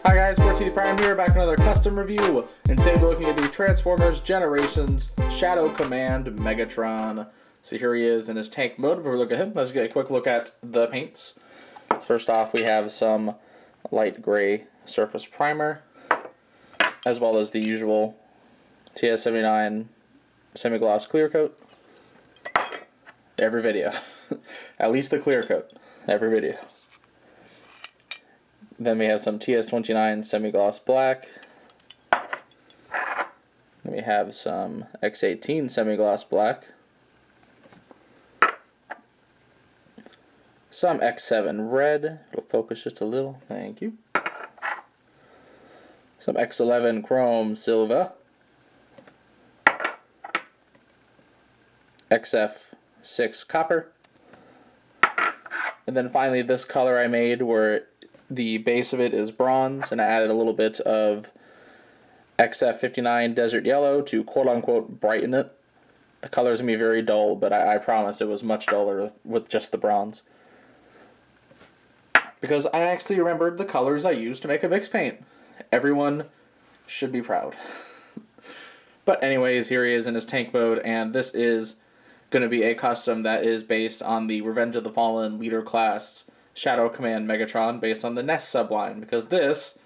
Hi guys, 14 Prime here, back with another custom review, and today we're looking at the Transformers Generations Shadow Command Megatron. So here he is in his tank mode. Before we look at him, let's get a quick look at the paints. First off, we have some light gray surface primer, as well as the usual TS79 semi-gloss clear coat. Every video. At least the clear coat. Every video. Then we have some TS29 semi-gloss black. Then we have some X18 semi-gloss black. Some X7 red. It'll focus just a little. Thank you. Some X11 chrome silver. XF6 copper. And then finally this color I made where the base of it is bronze, and I added a little bit of XF59 desert yellow to quote-unquote brighten it. The color is going to be very dull, but I promise it was much duller with just the bronze. Because I actually remembered the colors I used to make a mix paint. Everyone should be proud. But anyways, here he is in his tank mode, and this is going to be a custom that is based on the Revenge of the Fallen leader class Shadow Command Megatron based on the Nest subline, because this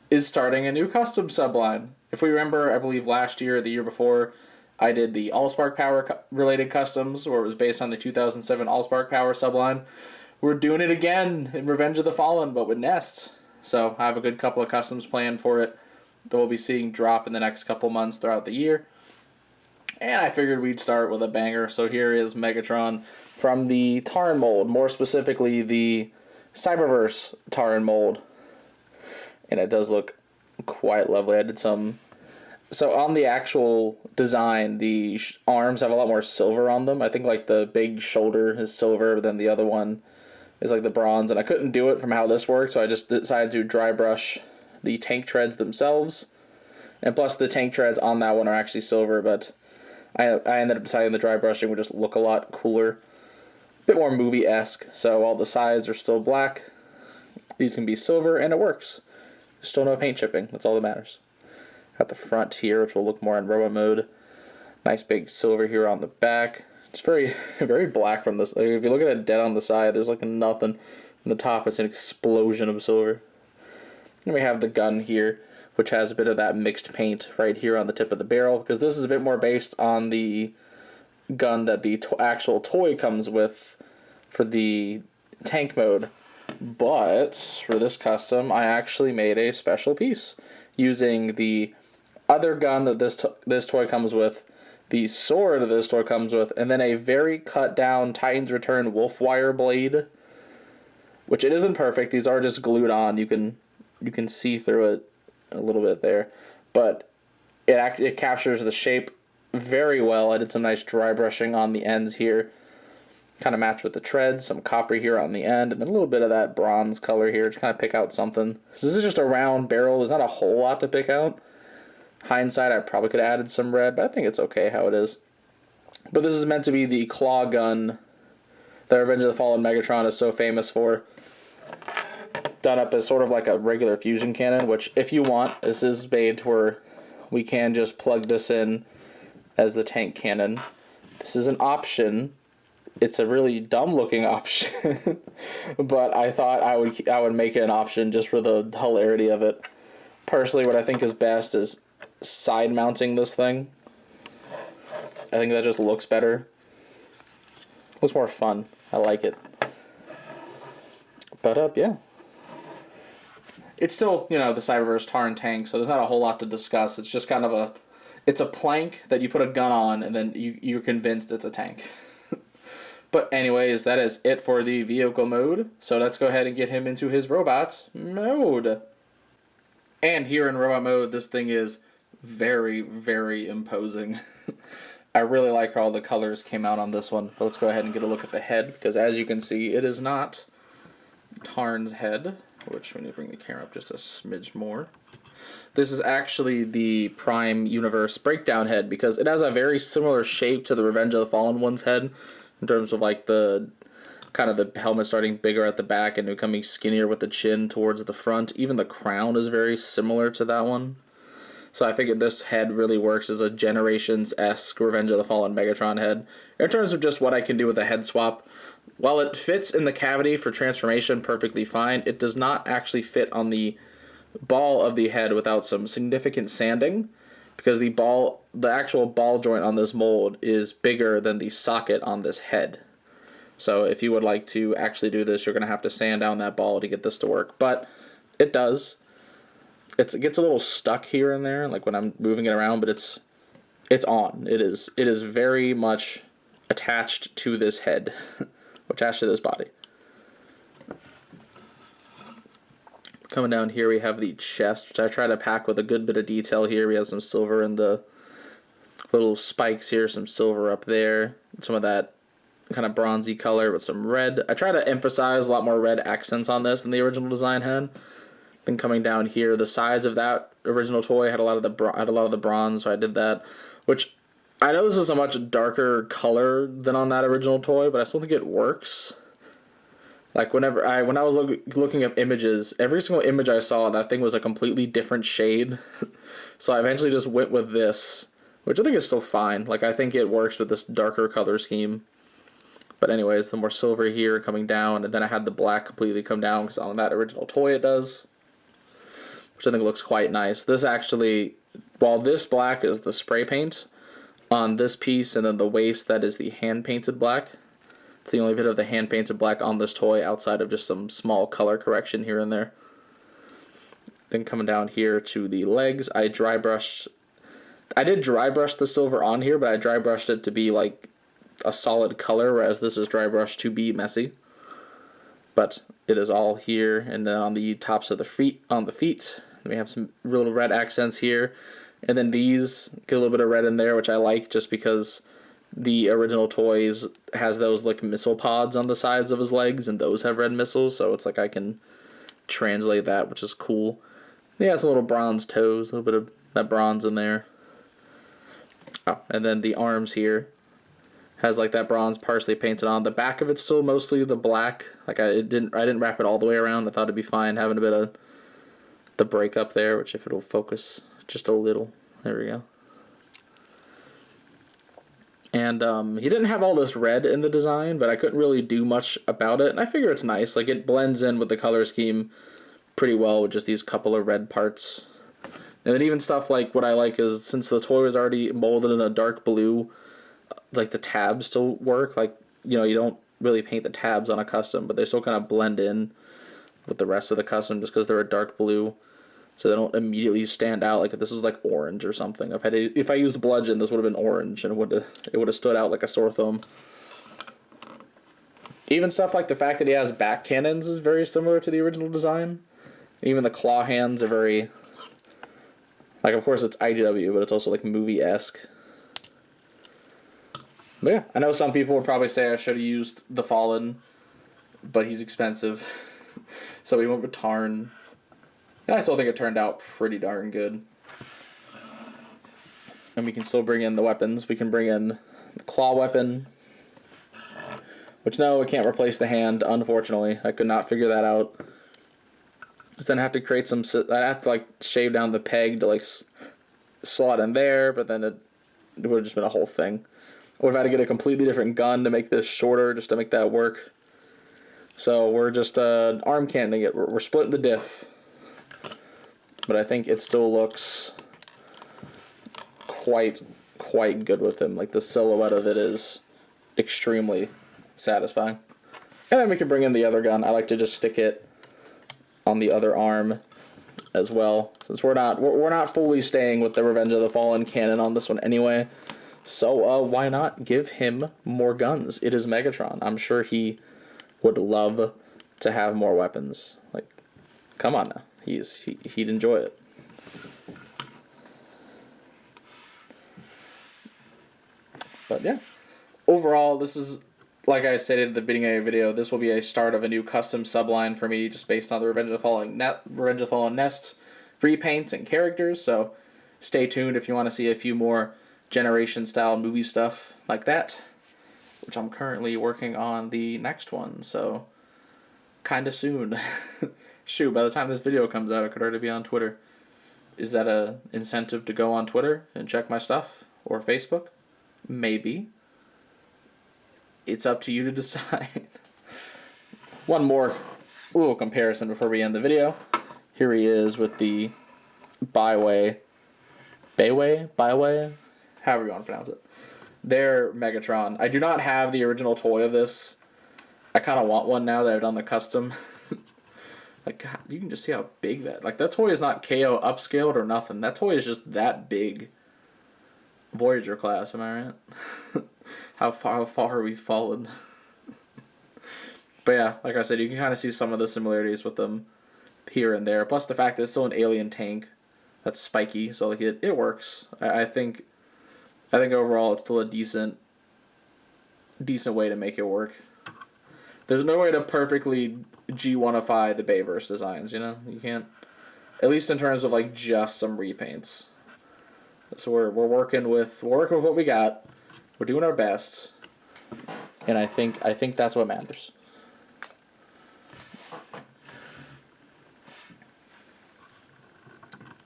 is starting a new custom subline. If we remember, I believe last year or the year before, I did the Allspark Power related customs, where it was based on the 2007 Allspark Power subline. We're doing it again in Revenge of the Fallen, but with Nests. So I have a good couple of customs planned for it that we'll be seeing drop in the next couple months throughout the year. And I figured we'd start with a banger. So here is Megatron from the Tarn mold, more specifically the Cyberverse Tarn mold. And it does look quite lovely. I did some... So on the actual design, the arms have a lot more silver on them. I think like the big shoulder is silver, but then the other one is like the bronze. And I couldn't do it from how this worked, so I just decided to dry brush the tank treads themselves. And plus the tank treads on that one are actually silver, but I ended up deciding the dry brushing would just look a lot cooler. A bit more movie-esque, so all the sides are still black. These can be silver, and it works. Still no paint chipping, that's all that matters. Got the front here, which will look more in robot mode. Nice big silver here on the back. It's very, very black from this. Like, if you look at it dead on the side, there's like nothing. On the top, it's an explosion of silver. And we have the gun here, which has a bit of that mixed paint right here on the tip of the barrel, because this is a bit more based on the gun that the actual toy comes with for the tank mode. But for this custom, I actually made a special piece using the other gun that this toy comes with, the sword that this toy comes with, and then a very cut down Titan's Return wolf wire blade, which it isn't perfect. These are just glued on. You can see through it a little bit there, but it captures the shape very well. I did some nice dry brushing on the ends here, kind of match with the treads, some copper here on the end, and then a little bit of that bronze color here to kind of pick out something. So this is just a round barrel. There's not a whole lot to pick out. Hindsight, I probably could have added some red, but I think it's okay how it is. But this is meant to be the claw gun that Revenge of the Fallen Megatron is so famous for. Done up as sort of like a regular fusion cannon, which if you want, this is made to where we can just plug this in as the tank cannon. This is an option. It's a really dumb looking option, but I thought I would make it an option just for the hilarity of it. Personally, what I think is best is side mounting this thing. I think that just looks better. Looks more fun. I like it. But yeah. It's still, you know, the Cyberverse Tarn tank, so there's not a whole lot to discuss. It's just kind of it's a plank that you put a gun on, and then you're convinced it's a tank. But anyways, that is it for the vehicle mode. So let's go ahead and get him into his robots mode. And here in robot mode, this thing is very, very imposing. I really like how all the colors came out on this one. But let's go ahead and get a look at the head, because as you can see, it is not Tarn's head. Which, we need to bring the camera up just a smidge more. This is actually the Prime Universe Breakdown head, because it has a very similar shape to the Revenge of the Fallen one's head, in terms of like the kind of the helmet starting bigger at the back and becoming skinnier with the chin towards the front. Even the crown is very similar to that one. So I figured this head really works as a Generations-esque Revenge of the Fallen Megatron head. In terms of just what I can do with a head swap, while it fits in the cavity for transformation perfectly fine, it does not actually fit on the ball of the head without some significant sanding, because the actual ball joint on this mold is bigger than the socket on this head. So if you would like to actually do this, you're going to have to sand down that ball to get this to work. But it does. It gets a little stuck here and there, like when I'm moving it around, but it's on. It is very much attached to this head, attached to this body. Coming down here, we have the chest, which I try to pack with a good bit of detail here. We have some silver in the little spikes here, some silver up there, some of that kind of bronzy color with some red. I try to emphasize a lot more red accents on this than the original design had. Then coming down here, the size of that original toy had a lot of the bronze, so I did that. Which I know this is a much darker color than on that original toy, but I still think it works. Like when I was looking up images, every single image I saw, that thing was a completely different shade. So I eventually just went with this, which I think is still fine. Like I think it works with this darker color scheme. But anyways, the more silver here coming down, and then I had the black completely come down because on that original toy it does, which I think looks quite nice. This actually, while this black is the spray paint on this piece, and then the waist, that is the hand-painted black. It's the only bit of the hand-painted black on this toy outside of just some small color correction here and there. Then coming down here to the legs, I did dry brush the silver on here, but I dry brushed it to be like a solid color, whereas this is dry brushed to be messy. But it is all here, and then on the tops of the feet, we have some little red accents here, and then these get a little bit of red in there, which I like just because the original toys has those like missile pods on the sides of his legs, and those have red missiles, so it's like I can translate that, which is cool. He has some little bronze toes, a little bit of that bronze in there. Oh, and then the arms here has like that bronze partially painted on. The back of it's still mostly the black. Like I didn't wrap it all the way around. I thought it'd be fine having a bit of the break up there, which if it'll focus just a little. There we go. And he didn't have all this red in the design, but I couldn't really do much about it. And I figure it's nice. Like it blends in with the color scheme pretty well with just these couple of red parts. And then even stuff like what I like is, since the toy was already molded in a dark blue, like the tabs still work. Like, you know, you don't really paint the tabs on a custom, but they still kind of blend in with the rest of the custom just because they're a dark blue, so they don't immediately stand out. Like if this was like orange or something, if I used bludgeon, this would have been orange, and it would have stood out like a sore thumb. Even stuff like the fact that he has back cannons is very similar to the original design. Even the claw hands are very, like, of course it's IDW, but it's also like movie-esque. But yeah, I know some people would probably say I should have used the Fallen, but he's expensive. So we went with Tarn. And I still think it turned out pretty darn good. And we can still bring in the weapons. We can bring in the claw weapon, which no, it can't replace the hand, unfortunately. I could not figure that out. Just then I have to create some, I have to like shave down the peg to like slot in there, but then it would have just been a whole thing. Or I've had to get a completely different gun to make this shorter, just to make that work. So we're just arm cannoning it. We're splitting the diff. But I think it still looks quite good with him. Like the silhouette of it is extremely satisfying. And then we can bring in the other gun. I like to just stick it on the other arm as well, since we're not fully staying with the Revenge of the Fallen cannon on this one anyway. So why not give him more guns? It is Megatron. I'm sure he would love to have more weapons. Like, come on now. He'd enjoy it. But yeah, overall, this is, like I stated at the beginning of the video, this will be a start of a new custom subline for me, just based on the Revenge of the Fallen Nest repaints and characters. So stay tuned if you want to see a few more Generation style movie stuff like that. which I'm currently working on the next one, so kind of soon. Shoot, by the time this video comes out, it could already be on Twitter. Is that a incentive to go on Twitter and check my stuff? Or Facebook? Maybe. It's up to you to decide. One more little comparison before we end the video. Here he is with the Byway, however you want to pronounce it. Their Megatron. I do not have the original toy of this. I kind of want one now that I've done the custom. Like, God, you can just see how big that toy is not KO upscaled or nothing. That toy is just that big. Voyager class, am I right? How far we've fallen. But yeah, like I said, you can kind of see some of the similarities with them here and there. Plus the fact that it's still an alien tank that's spiky, so like it works. I think overall it's still a decent way to make it work. There's no way to perfectly G1ify the Bayverse designs, you know? You can't, at least in terms of like just some repaints. So we're working with what we got. We're doing our best. And I think that's what matters.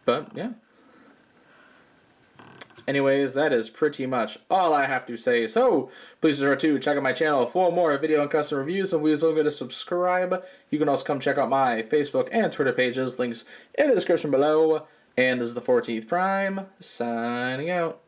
But yeah. Anyways, that is pretty much all I have to say. So, please remember to check out my channel for more video and custom reviews. And please don't forget to subscribe. You can also come check out my Facebook and Twitter pages. Links in the description below. And this is the 14th Prime, signing out.